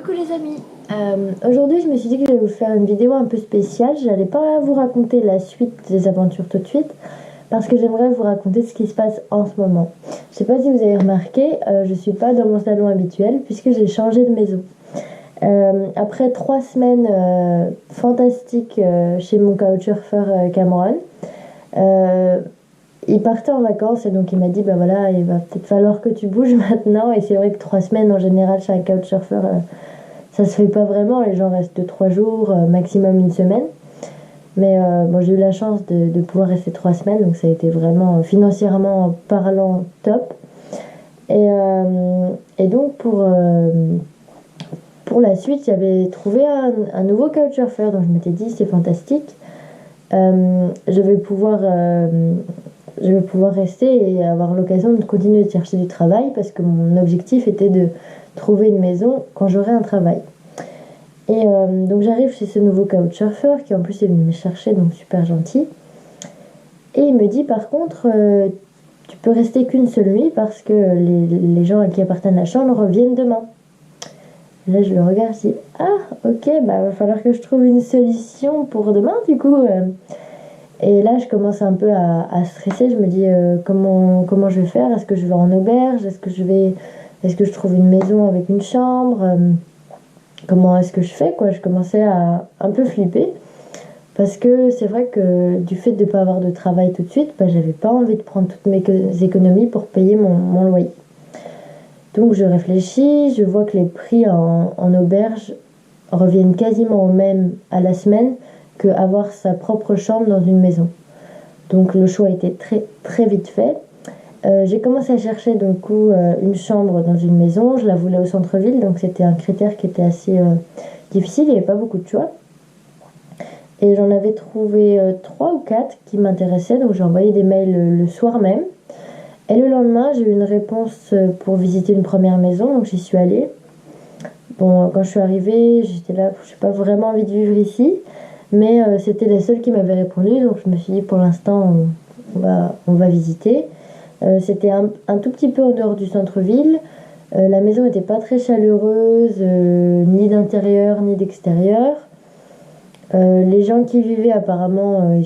Coucou les amis. Aujourd'hui je me suis dit que j'allais vous faire une vidéo un peu spéciale. J'allais pas vous raconter la suite des aventures tout de suite parce que j'aimerais vous raconter ce qui se passe en ce moment. Je sais pas si vous avez remarqué, je suis pas dans mon salon habituel puisque j'ai changé de maison. Après 3 semaines fantastiques chez mon couchsurfer Cameron, il partait en vacances et donc il m'a dit bah voilà, il va peut-être falloir que tu bouges maintenant. Et c'est vrai que 3 semaines en général chez un couchsurfer, ça se fait pas vraiment. Les gens restent 3 jours, maximum une semaine. Mais bon, j'ai eu la chance de pouvoir rester 3 semaines, donc ça a été vraiment financièrement parlant top. Et donc pour la suite, j'avais trouvé un nouveau couchsurfer, donc je m'étais dit c'est fantastique. Je vais pouvoir rester et avoir l'occasion de continuer de chercher du travail parce que mon objectif était de trouver une maison quand j'aurai un travail. Et donc j'arrive chez ce nouveau couchsurfer qui en plus est venu me chercher, donc super gentil. Et il me dit par contre, tu peux rester qu'une seule nuit parce que les gens à qui appartiennent la chambre reviennent demain. Là je le regarde, je dis ah ok, bah va falloir que je trouve une solution pour demain du coup. Et là je commence un peu à stresser, je me dis comment je vais faire, est-ce que je vais en auberge, est-ce que je trouve une maison avec une chambre, comment est-ce que je fais quoi. Je commençais à un peu flipper parce que c'est vrai que du fait de ne pas avoir de travail tout de suite, bah, j'avais pas envie de prendre toutes mes économies pour payer mon loyer. Donc je réfléchis, je vois que les prix en auberge reviennent quasiment au même à la semaine que avoir sa propre chambre dans une maison. Donc le choix était très très vite fait. J'ai commencé à chercher donc une chambre dans une maison. Je la voulais au centre-ville, donc c'était un critère qui était assez difficile. Il n'y avait pas beaucoup de choix. Et j'en avais trouvé 3 ou 4 qui m'intéressaient, donc j'ai envoyé des mails le soir même. Et le lendemain, j'ai eu une réponse pour visiter une première maison, donc j'y suis allée. Bon, quand je suis arrivée, j'étais là, je n'ai pas vraiment envie de vivre ici, mais c'était la seule qui m'avait répondu, donc je me suis dit pour l'instant, on va visiter. C'était un tout petit peu en dehors du centre-ville. La maison n'était pas très chaleureuse, ni d'intérieur ni d'extérieur. Les gens qui y vivaient apparemment,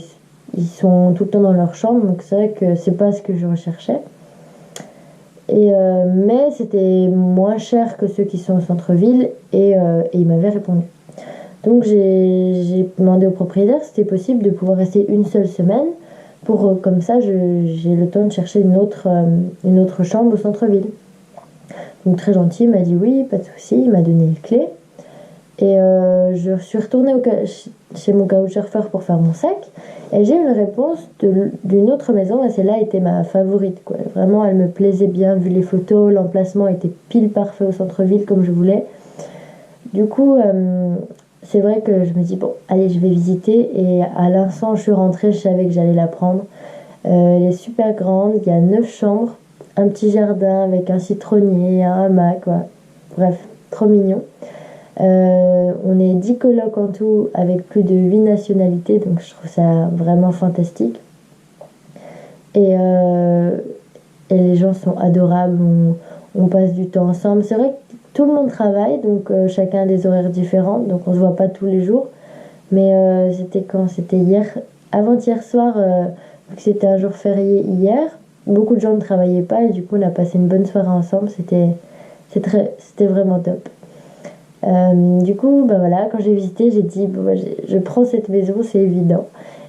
ils sont tout le temps dans leur chambre, donc c'est vrai que c'est pas ce que je recherchais. Mais c'était moins cher que ceux qui sont au centre-ville et il m'avait répondu. Donc j'ai demandé au propriétaire si c'était possible de pouvoir rester une seule semaine pour comme ça j'ai le temps de chercher une autre chambre au centre-ville. Donc très gentil, il m'a dit oui, pas de souci, il m'a donné les clés. Et je suis retournée chez mon couchsurfer pour faire mon sac. Et j'ai eu une réponse d'une autre maison. Et celle-là était ma favorite, quoi. Vraiment, elle me plaisait bien. Vu les photos, l'emplacement était pile parfait au centre-ville comme je voulais. Du coup, c'est vrai que je me dis, bon, allez, je vais visiter. Et à l'instant, je suis rentrée, je savais que j'allais la prendre. Elle est super grande. Il y a 9 chambres. Un petit jardin avec un citronnier, un hamac, quoi. Bref, trop mignon. On est 10 colocs en tout avec plus de 8 nationalités, donc je trouve ça vraiment fantastique. Et les gens sont adorables, on passe du temps ensemble. C'est vrai que tout le monde travaille, donc chacun a des horaires différents, donc on se voit pas tous les jours. Mais c'était quand? C'était hier, avant-hier soir, vu que c'était un jour férié hier. Beaucoup de gens ne travaillaient pas et du coup on a passé une bonne soirée ensemble, c'était vraiment top. Du coup, bah voilà, quand j'ai visité, j'ai dit bon, bah, je prends cette maison, c'est évident.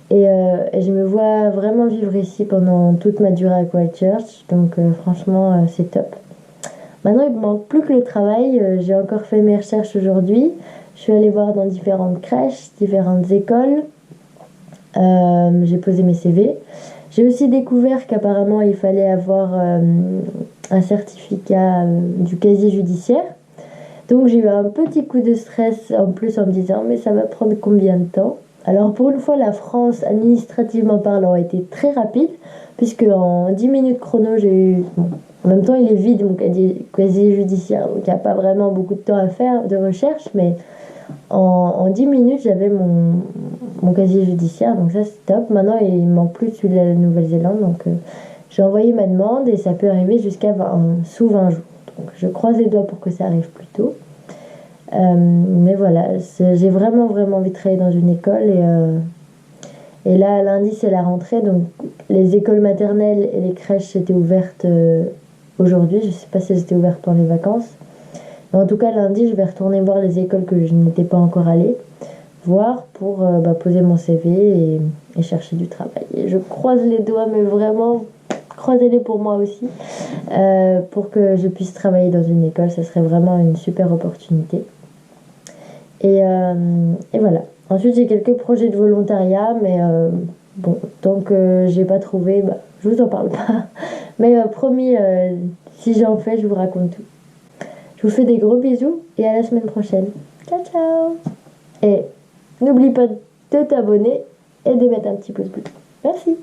Et je me vois vraiment vivre ici pendant toute ma durée à Christchurch, donc franchement, c'est top. Maintenant, il me manque plus que le travail. J'ai encore fait mes recherches aujourd'hui. Je suis allée voir dans différentes crèches, différentes écoles. J'ai posé mes CV. J'ai aussi découvert qu'apparemment, il fallait avoir un certificat du casier judiciaire. Donc j'ai eu un petit coup de stress en plus en me disant mais ça va prendre combien de temps? Alors pour une fois la France administrativement parlant a été très rapide puisque en 10 minutes chrono j'ai eu... Bon, en même temps il est vide mon casier judiciaire donc il n'y a pas vraiment beaucoup de temps à faire de recherche mais en 10 minutes j'avais mon casier judiciaire donc ça c'est top. Maintenant il ne manque plus celui de la Nouvelle-Zélande donc j'ai envoyé ma demande et ça peut arriver jusqu'à sous 20 jours. Donc je croise les doigts pour que ça arrive plus tôt. Mais voilà, j'ai vraiment, vraiment envie de travailler dans une école. Et là, lundi, c'est la rentrée. Donc, les écoles maternelles et les crèches étaient ouvertes aujourd'hui. Je ne sais pas si elles étaient ouvertes pendant les vacances. Mais en tout cas, lundi, je vais retourner voir les écoles que je n'étais pas encore allée voir pour poser mon CV et chercher du travail. Et je croise les doigts, mais vraiment, croisez-les pour moi aussi, pour que je puisse travailler dans une école. Ça serait vraiment une super opportunité. Et voilà. Ensuite, j'ai quelques projets de volontariat, mais bon, tant que j'ai pas trouvé, je vous en parle pas. Mais promis, si j'en fais, je vous raconte tout. Je vous fais des gros bisous et à la semaine prochaine. Ciao, ciao! Et n'oublie pas de t'abonner et de mettre un petit pouce bleu. Merci!